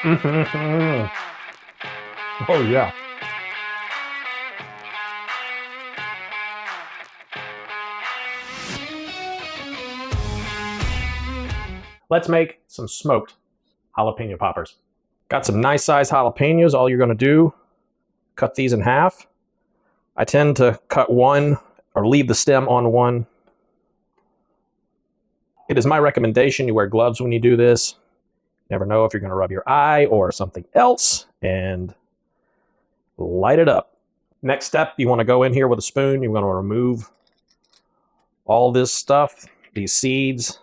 Oh, yeah. Let's make some smoked jalapeno poppers. Got some nice sized jalapenos. All you're going to do, cut these in half. I tend to cut one or leave the stem on one. It is my recommendation you wear gloves when you do this. Never know if you're going to rub your eye or something else, and light it up. Next step, you want to go in here with a spoon. You're going to remove all this stuff, these seeds.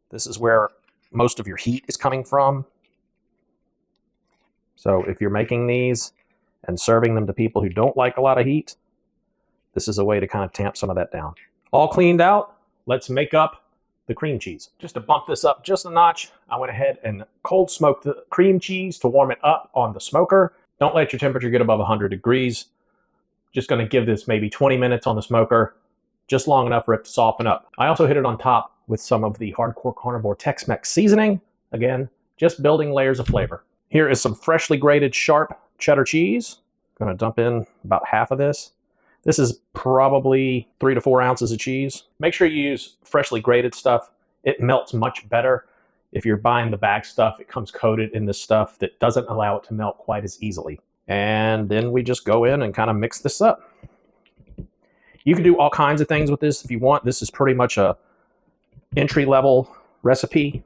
This is where most of your heat is coming from. So if you're making these and serving them to people who don't like a lot of heat, this is a way to kind of tamp some of that down. All cleaned out, let's make up the cream cheese. Just to bump this up just a notch, I went ahead and cold smoked the cream cheese to warm it up on the smoker. Don't let your temperature get above 100 degrees. Just going to give this maybe 20 minutes on the smoker, just long enough for it to soften up. I also hit it on top with some of the Hardcore Carnivore Tex-Mex seasoning. Again, just building layers of flavor. Here is some freshly grated sharp cheddar cheese. I'm going to dump in about half of this. This is probably 3 to 4 ounces of cheese. Make sure you use freshly grated stuff. It melts much better. If you're buying the bag stuff, it comes coated in this stuff that doesn't allow it to melt quite as easily. And then we just go in and kind of mix this up. You can do all kinds of things with this if you want. This is pretty much a entry-level recipe.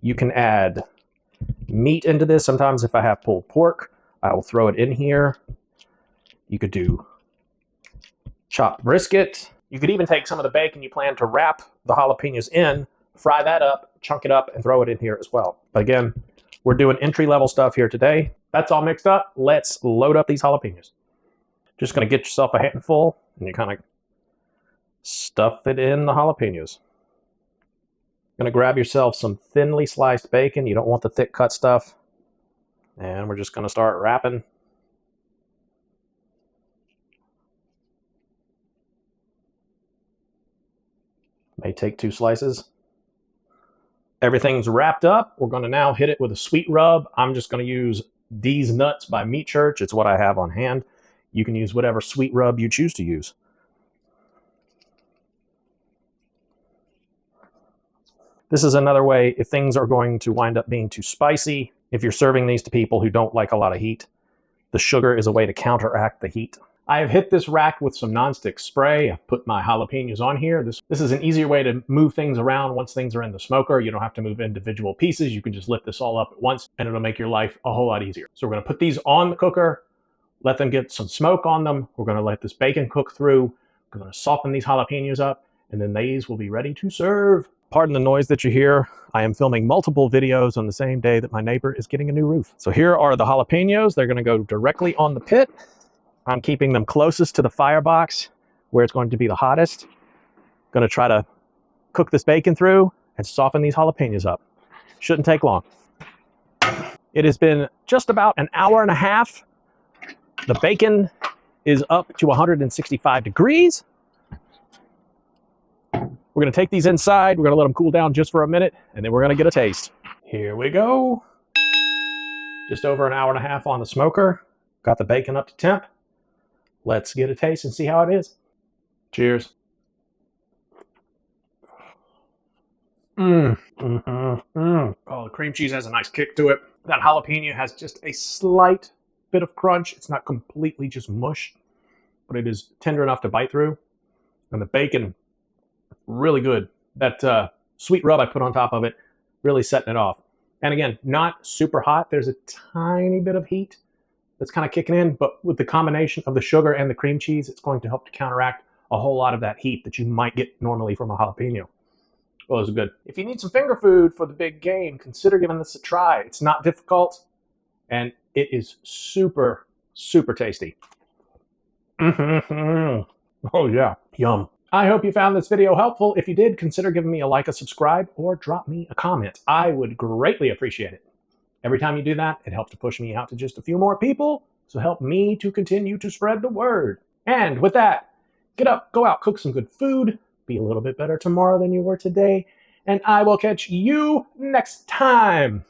You can add meat into this. Sometimes if I have pulled pork, I will throw it in here. You could do chopped brisket. You could even take some of the bacon you plan to wrap the jalapenos in, fry that up, chunk it up, and throw it in here as well. But again, we're doing entry-level stuff here today. That's all mixed up. Let's load up these jalapenos. Just going to get yourself a handful, and you kind of stuff it in the jalapenos. Going to grab yourself some thinly sliced bacon. You don't want the thick cut stuff. And we're just going to start wrapping. May take 2 slices. Everything's wrapped up. We're going to now hit it with a sweet rub. I'm just going to use D's Nuts by Meat Church. It's what I have on hand. You can use whatever sweet rub you choose to use. This is another way if things are going to wind up being too spicy. If you're serving these to people who don't like a lot of heat, the sugar is a way to counteract the heat. I have hit this rack with some nonstick spray. I've put my jalapenos on here. This is an easier way to move things around once things are in the smoker. You don't have to move individual pieces. You can just lift this all up at once and it'll make your life a whole lot easier. So we're going to put these on the cooker, let them get some smoke on them. We're going to let this bacon cook through. We're going to soften these jalapenos up, and then these will be ready to serve. Pardon the noise that you hear. I am filming multiple videos on the same day that my neighbor is getting a new roof. So here are the jalapenos. They're going to go directly on the pit. I'm keeping them closest to the firebox where it's going to be the hottest. Going to try to cook this bacon through and soften these jalapenos up. Shouldn't take long. It has been just about an hour and a half. The bacon is up to 165 degrees. We're going to take these inside. We're going to let them cool down just for a minute, and then we're going to get a taste. Here we go. Just over an hour and a half on the smoker. Got the bacon up to temp. Let's get a taste and see how it is. Cheers. Oh, the cream cheese has a nice kick to it. That jalapeno has just a slight bit of crunch. It's not completely just mush, but it is tender enough to bite through. And the bacon, really good. That sweet rub I put on top of it, really setting it off. And again, not super hot. There's a tiny bit of heat that's kind of kicking in, but with the combination of the sugar and the cream cheese, it's going to help to counteract a whole lot of that heat that you might get normally from a jalapeno. Well, this is good. If you need some finger food for the big game, consider giving this a try. It's not difficult, and it is super, super tasty. Oh yeah, yum. I hope you found this video helpful. If you did, consider giving me a like, a subscribe, or drop me a comment. I would greatly appreciate it. Every time you do that, it helps to push me out to just a few more people, so help me to continue to spread the word. And with that, get up, go out, cook some good food, be a little bit better tomorrow than you were today, and I will catch you next time.